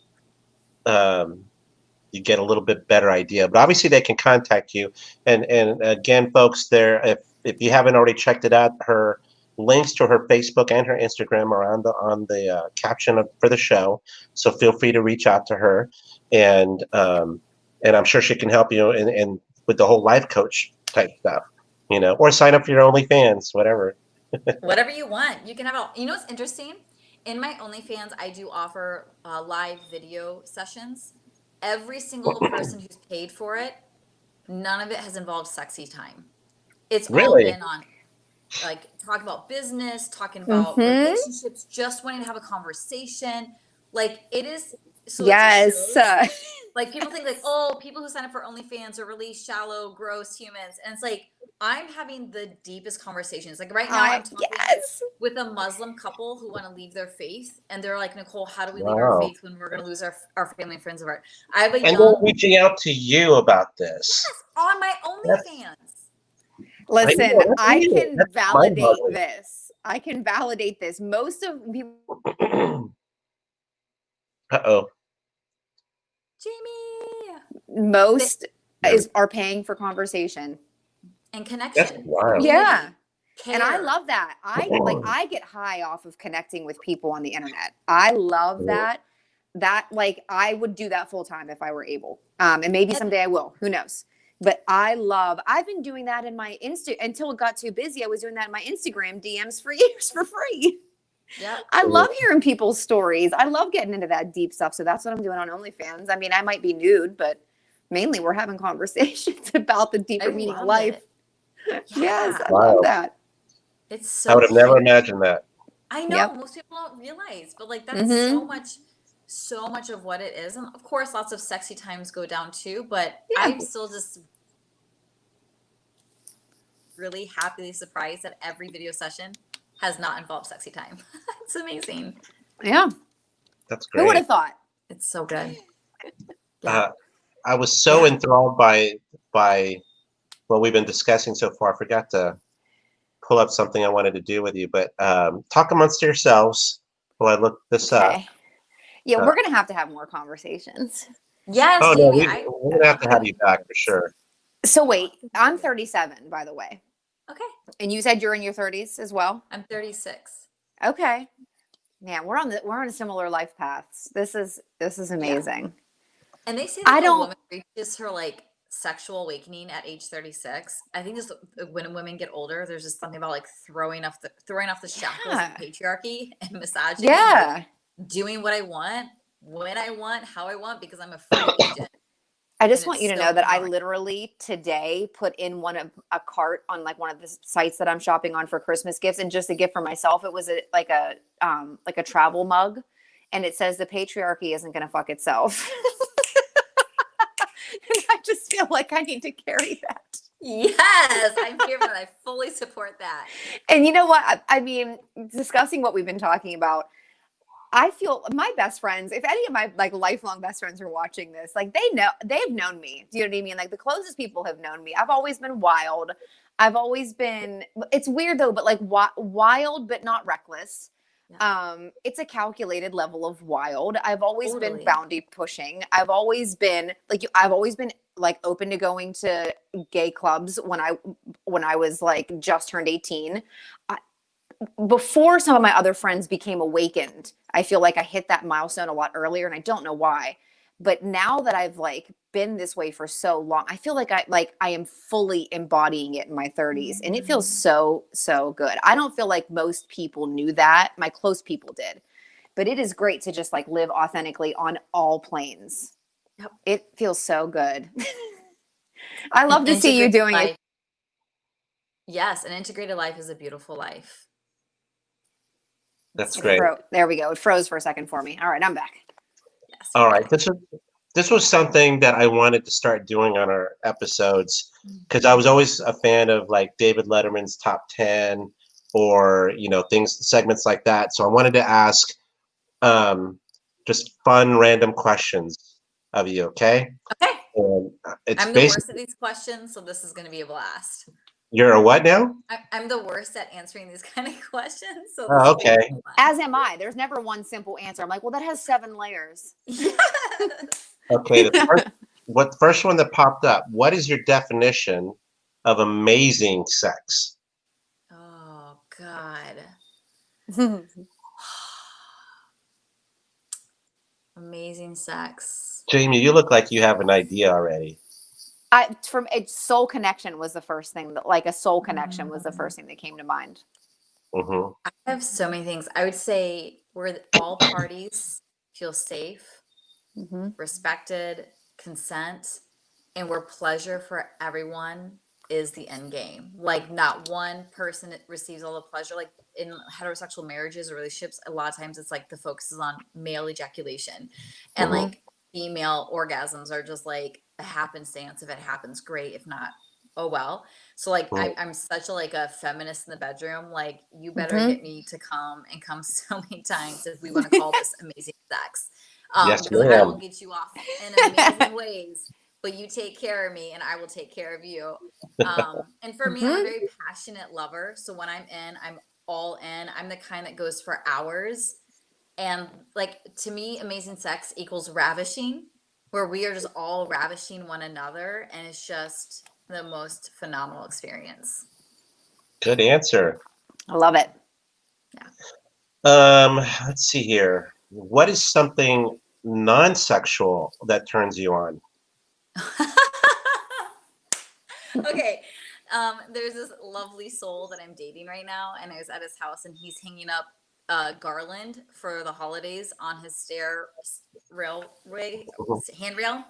you get a little bit better idea. But obviously, they can contact you. And again, folks, if you haven't already checked it out, her links to her Facebook and her Instagram are on the caption for the show. So feel free to reach out to her, and I'm sure she can help you in with the whole life coach type stuff, or sign up for your OnlyFans, whatever. Whatever you want. You can have all. You know what's interesting? In my OnlyFans, I do offer live video sessions. Every single person who's paid for it, none of it has involved sexy time. It's all Really? been on like talking about business, talking about relationships, just wanting to have a conversation. Like it is. So Yes. it just shows, like people think like, oh, people who sign up for OnlyFans are really shallow, gross humans. And it's like, I'm having the deepest conversations. Like right now I'm talking with a Muslim couple who want to leave their faith. And they're like, Nikole, how do we leave our faith when we're going to lose our family and friends of ours? I have a And they're reaching out to you about this. Yes, on my OnlyFans. Listen, I can validate this. I can validate this. Most of people. Uh-oh. Jamie. Most are paying for conversation and connection. That's wild. Yeah. Care. And I love that. I get high off of connecting with people on the internet. I love that. That like I would do that full time if I were able. And maybe someday I will. Who knows? But I've been doing that in my until it got too busy. I was doing that in my Instagram DMs for years for free. Yeah. I love hearing people's stories. I love getting into that deep stuff. So that's what I'm doing on OnlyFans. I mean, I might be nude, but mainly we're having conversations about the deeper meaning of life. Yes, I love that. It's so I would have never imagined that. I know most people don't realize, but like that's so much of what it is. And of course, lots of sexy times go down too, but I'm still just really happily surprised that every video session has not involved sexy time. It's amazing. Yeah. That's great. Who would have thought? It's so good. I was so enthralled by what we've been discussing so far. I forgot to pull up something I wanted to do with you, but talk amongst yourselves while I look this up. Yeah, we're going to have more conversations. Yes. Oh, no, we're going to have to have you back for sure. So wait, I'm 37, by the way. Okay. And you said you're in your 30s as well? I'm 36. Okay. Man, we're on similar life paths. This is amazing. And they say I that a don't woman reaches her like sexual awakening at age 36. I think just when women get older, there's just something about like throwing off the shackles Yeah. of patriarchy and misogyny. And, Yeah. like, doing what I want, when I want, how I want, because I'm a free agent. I just And want it's you to so know that I empowering. literally today put in a cart on like one of the sites that I'm shopping on for Christmas gifts, and just a gift for myself. It was like a travel mug, and it says the patriarchy isn't going to fuck itself. And I just feel like I need to carry that. Yes, I'm here for that. I fully support that. And you know what? I mean, discussing what we've been talking about, I feel my best friends, if any of my like lifelong best friends are watching this, like they've known me. Do you know what I mean? Like the closest people have known me. I've always been wild. I've always been, it's weird though, but like wild, but not reckless. Yeah. It's a calculated level of wild. I've always been Totally. boundary pushing. I've always been I've always been like open to going to gay clubs when I was like just turned 18. Before some of my other friends became awakened, I feel like I hit that milestone a lot earlier, and I don't know why. But now that I've like been this way for so long, I feel like I am fully embodying it in my 30s, and it feels so good. I don't feel like most people knew that. My close people did. But it is great to just like live authentically on all planes. Yep. It feels so good. I An love to see you integrated doing it. life. Yes, an integrated life is a beautiful life. That's It's great. true. There we go. It froze for a second for me. All right, I'm back. Yes. All right. This was something that I wanted to start doing on our episodes, because I was always a fan of like David Letterman's top 10, or segments like that. So I wanted to ask just fun random questions of you. Okay. Okay. And it's I'm the worst basically, at these questions, so this is going to be a blast. you're a what now? I'm the worst at answering these kind of questions, so this Oh, will be okay. fun. As am I. There's never one simple answer. I'm like, well, that has 7 layers. Yes. Okay. The first one that popped up. What is your definition of amazing sex? Oh God. Amazing sex. Jamie, you look like you have an idea already. Soul connection was the first thing that, like, a soul connection was the first thing that came to mind. Hmm. I have so many things. I would say where all parties feel safe, respected, consent, and where pleasure for everyone is the end game. Like not one person receives all the pleasure. Like in heterosexual marriages or relationships, a lot of times it's like the focus is on male ejaculation, and Hmm. like female orgasms are just like a happenstance. If it happens, great. If not, oh well. So like I'm such a feminist in the bedroom. Like you better get me to come and come so many times if we want to call this amazing sex. Yes, Because I will ma'am. get you off in amazing ways, but you take care of me and I will take care of you. And for me, I'm a very passionate lover. So when I'm in, I'm all in. I'm the kind that goes for hours. And like to me, amazing sex equals ravishing, where we are just all ravishing one another. And it's just the most phenomenal experience. Good answer. I love it. Let's see here. What is something non-sexual that turns you on? Okay. There's this lovely soul that I'm dating right now, and I was at his house, and he's hanging up garland for the holidays on his handrail,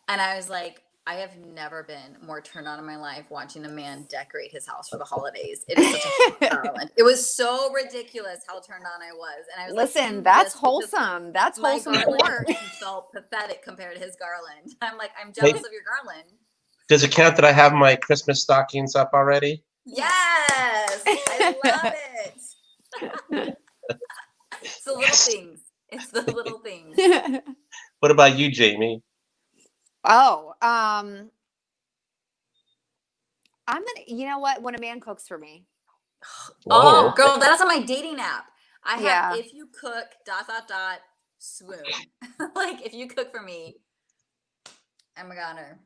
and I was like, I have never been more turned on in my life watching a man decorate his house for the holidays. It is such a fun garland. It was so ridiculous how turned on I was, and I was Listen, like, that's wholesome. That's my wholesome garland porn. felt pathetic compared to his garland. I'm like, I'm jealous of your garland. Does it count that I have my Christmas stockings up already? Yes, I love it. It's the little things. It's the little things. What about you, Jamie? Oh, I'm gonna. You know what? When a man cooks for me. Oh, girl, that's on my dating app. I have Yeah. if you cook ... swoon. Like if you cook for me, I'm a goner.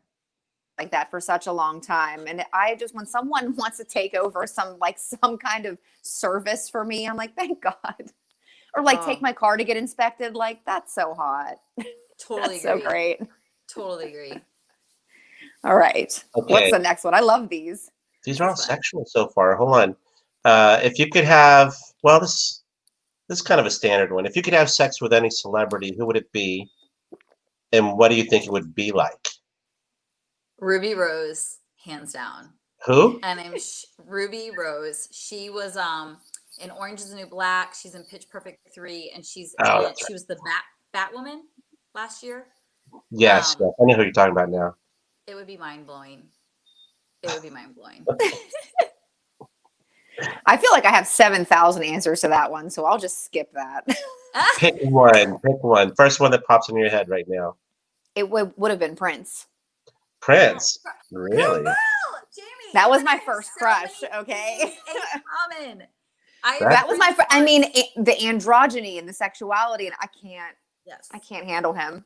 like that for such a long time. And I just, when someone wants to take over some kind of service for me, I'm like, thank God. Or like take my car to get inspected. Like, that's so hot. Totally That's so agree. great. Totally agree. All right. Okay. What's the next one? I love these. These are all sexual so far. Hold on. If you could have, well, this is kind of a standard one. If you could have sex with any celebrity, who would it be? And what do you think it would be like? Ruby Rose, hands down. Who? And Ruby Rose. She was in Orange is the New Black. She's in Pitch Perfect 3, and she was the Batwoman last year. Yes, yes, I know who you're talking about now. It would be mind blowing. It would be mind blowing. I feel like I have 7,000 answers to that one, so I'll just skip that. Pick one. Pick one. First one that pops in your head right now. It would have been Prince. Prince. Really? Jamie, That was my first crush. Okay. In common. That was my. I mean, the androgyny and the sexuality, and I can't. Yes. I can't handle him.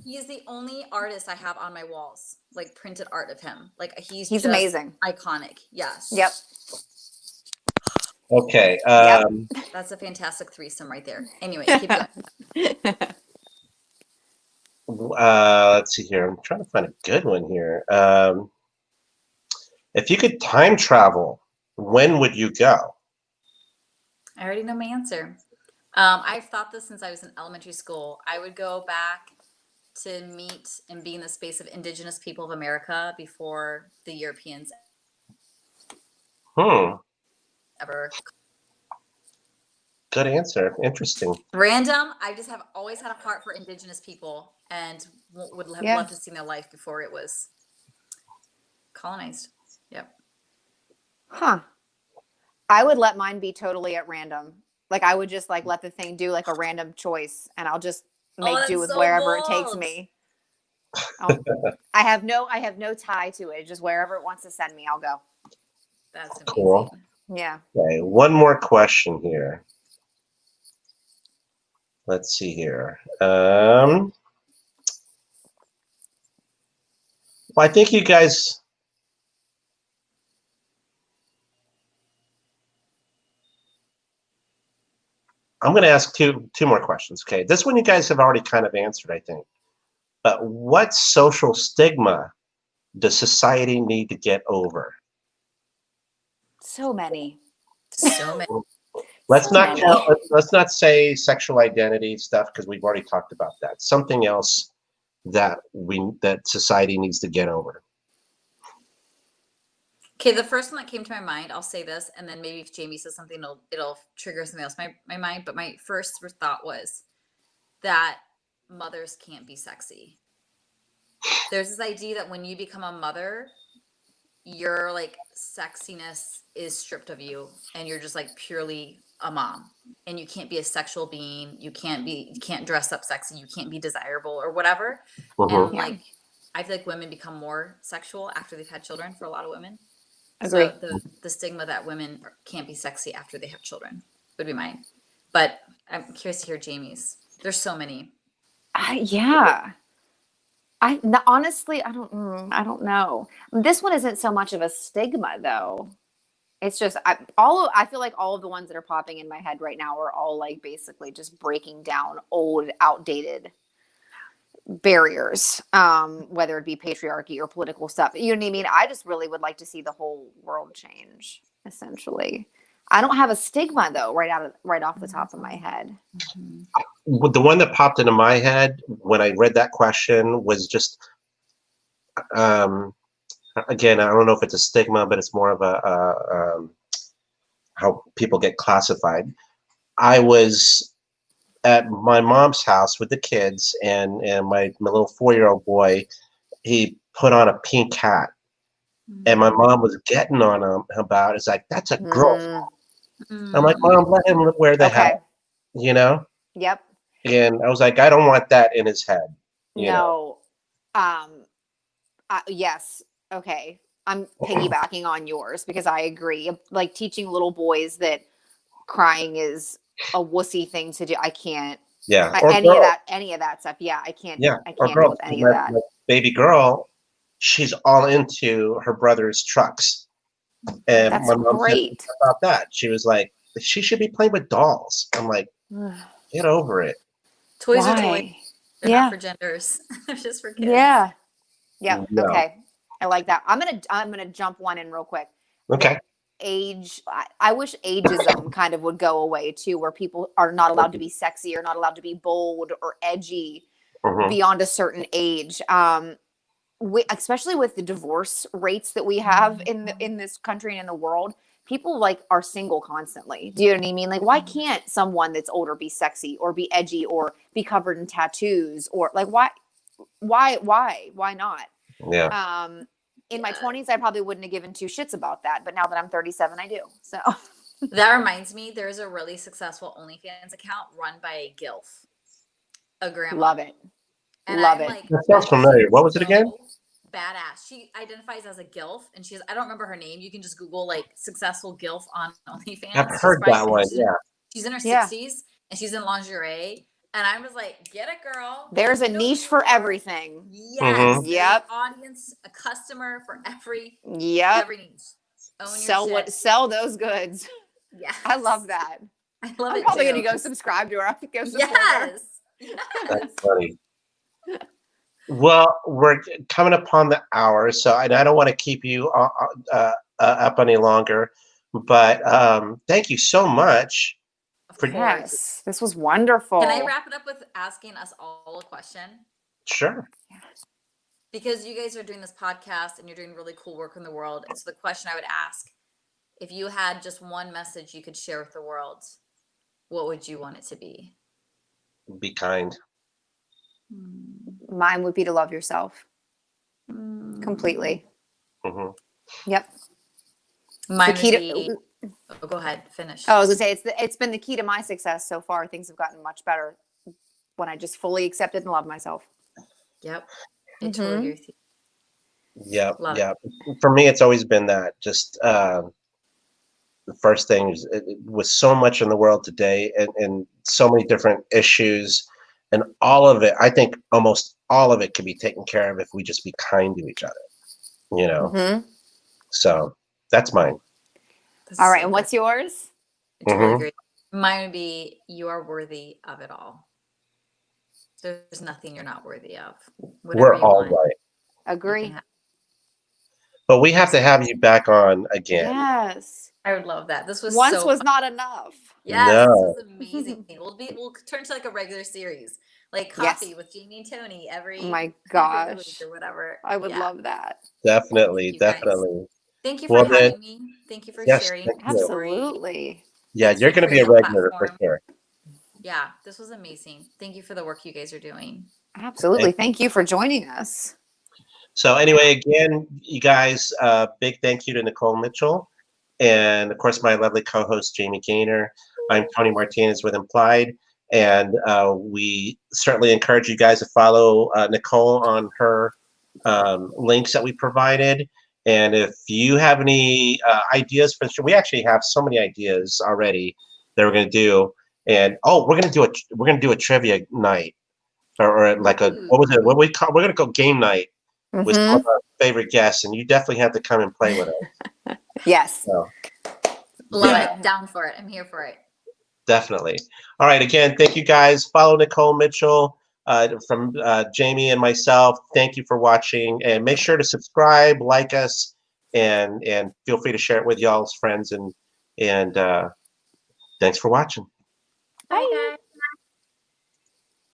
He is the only artist I have on my walls, like printed art of him. Like he's just amazing, iconic. Yes. Yep. Okay. That's a fantastic threesome right there. Anyway, keep going. Let's see here. I'm trying to find a good one here. If you could time travel, when would you go? I already know my answer. I've thought this since I was in elementary school. I would go back to meet and be in the space of indigenous people of America before the Europeans ever. Good answer. Interesting. Random. I just have always had a heart for indigenous people and would have loved to see their life before it was colonized. Yep. Huh. I would let mine be totally at random. Like I would just like let the thing do like a random choice, and I'll just make do with wherever it takes me. I have no tie to it. Just wherever it wants to send me, I'll go. That's amazing. Cool. Yeah. Okay, one more question here. Let's see here. Well, I think you guys. I'm going to ask two more questions. Okay, this one you guys have already kind of answered, I think. But what social stigma does society need to get over? So many. Let's not say sexual identity stuff because we've already talked about that. Something else that society needs to get over. Okay, the first one that came to my mind, I'll say this, and then maybe if Jamie says something, it'll trigger something else in my mind. But my first thought was that mothers can't be sexy. There's this idea that when you become a mother, your like sexiness is stripped of you, and you're just like purely a mom, and you can't be a sexual being. You can't dress up sexy. You can't be desirable or whatever. And like, I feel like women become more sexual after they've had children. For a lot of women. Agree. So the stigma that women can't be sexy after they have children would be mine. But I'm curious to hear Jamie's. There's so many. Yeah. Honestly, I don't know. This one isn't so much of a stigma though. It's just I feel like all of the ones that are popping in my head right now are all like basically just breaking down old, outdated barriers, whether it be patriarchy or political stuff. You know what I mean? I just really would like to see the whole world change, essentially. I don't have a stigma though, right off the top of my head. The one that popped into my head when I read that question was just, again, I don't know if it's a stigma, but it's more of a how people get classified. I was at my mom's house with the kids, and my little 4-year-old boy, he put on a pink hat, and my mom was getting on him about, it's like, that's a girl. I'm like, Mom, let him wear the hat, you know? Yep. And I was like, I don't want that in his head. You know? Yes. Okay. I'm piggybacking on yours because I agree. Like teaching little boys that crying is a wussy thing to do. I can't. Yeah. Any of that stuff. Yeah. I can't. Yeah. I can't deal with any of that. My baby girl, she's all into her brother's trucks. And That's my mom said great. about that. She was like, she should be playing with dolls. I'm like, get over it. Toys are toys. Why? They're Yeah. not for genders. They're just for kids. Yeah. Yeah. Yeah. Okay. I like that. I'm gonna jump one in real quick. Okay. Age. I wish ageism kind of would go away too, where people are not allowed to be sexy or not allowed to be bold or edgy Mhm. beyond a certain age. Especially with the divorce rates that we have in this country and in the world, people like are single constantly. Do you know what I mean? Like, why can't someone that's older be sexy or be edgy or be covered in tattoos or like why not? Yeah. In my 20s, I probably wouldn't have given two shits about that, but now that I'm 37, I do. So That reminds me, there's a really successful OnlyFans account run by a GILF, a grandma. love it. And Love I'm it. like, That sounds familiar. What was it again? so badass. She identifies as a GILF, and I don't remember her name. You can just Google like successful GILF on OnlyFans. I've heard that one. Yeah. She's in her Yeah. 60s and she's in lingerie. And I was like, get it, girl. There's a You know who niche you for are. everything. Yes. Mhm. There's Yep. an audience, a customer for every Yep. niche. Own your shit. Sell those goods. Yes. I love that. I love I'm it. probably too. going to go subscribe to her. Go support her. Yes. Yes. That's funny. Well, we're coming upon the hour, so I don't want to keep you up any longer. But thank you so much. Of For- course. Yes, this was wonderful. Can I wrap it up with asking us all a question? Sure. Because you guys are doing this podcast and you're doing really cool work in the world. And so the question I would ask, if you had just one message you could share with the world, what would you want it to be? Be kind. Mine would be to love yourself completely. Hmm. Yep. Mine The key would to- be, oh, go ahead, finish. I was gonna say it's been the key to my success so far. Things have gotten much better when I just fully accepted and love myself. Yep. I totally agree with you. Yeah. Love Yeah. For me, it's always been that. Just the first thing is with so much in the world today and so many different issues and all of it, I think almost all of it can be taken care of if we just be kind to each other, you know? Mm-hmm. So that's mine. That's All right, so and good. what's yours? I totally Mhm. agree. Mine would be, you are worthy of it all. There's nothing you're not worthy of. Whatever We're you all want, right. you can Agree. have. But we have to have you back on again. Yes. I would love that. This was Once so was fun. not enough. Yes, No. this was amazing. We'll turn to like a regular series, like Yes. Coffee with Jamie and Tony every Oh my every gosh. week or whatever. I would Yeah. love that. Definitely, you guys. definitely. Thank you for Well, then- having me. Thank you for Yes, sharing thank your you. story. Absolutely. Yeah, Thanks you're for going to be a creating regular for platform. sure. Yeah, this was amazing. Thank you for the work you guys are doing. Absolutely. Thank you for joining us. So anyway, again, you guys, big thank you to Nikole Mitchell. And of course, my lovely co-host, Jamie Gaynor. I'm Tony Martinez with Implied. And we certainly encourage you guys to follow Nikole on her links that we provided. And if you have any ideas for the show, we actually have so many ideas already that we're going to do. And we're going to do a trivia night, or like a what was it? What we call? We're going to go game night with some of our favorite guests, and you definitely have to come and play with us. Yes. So, Love yeah, it. Down for it. I'm here for it. definitely. All right. Again, thank you guys. Follow Nikole Mitchell from Jamie and myself. Thank you for watching, and make sure to subscribe, like us, and feel free to share it with y'all's friends. And thanks for watching. Bye, guys.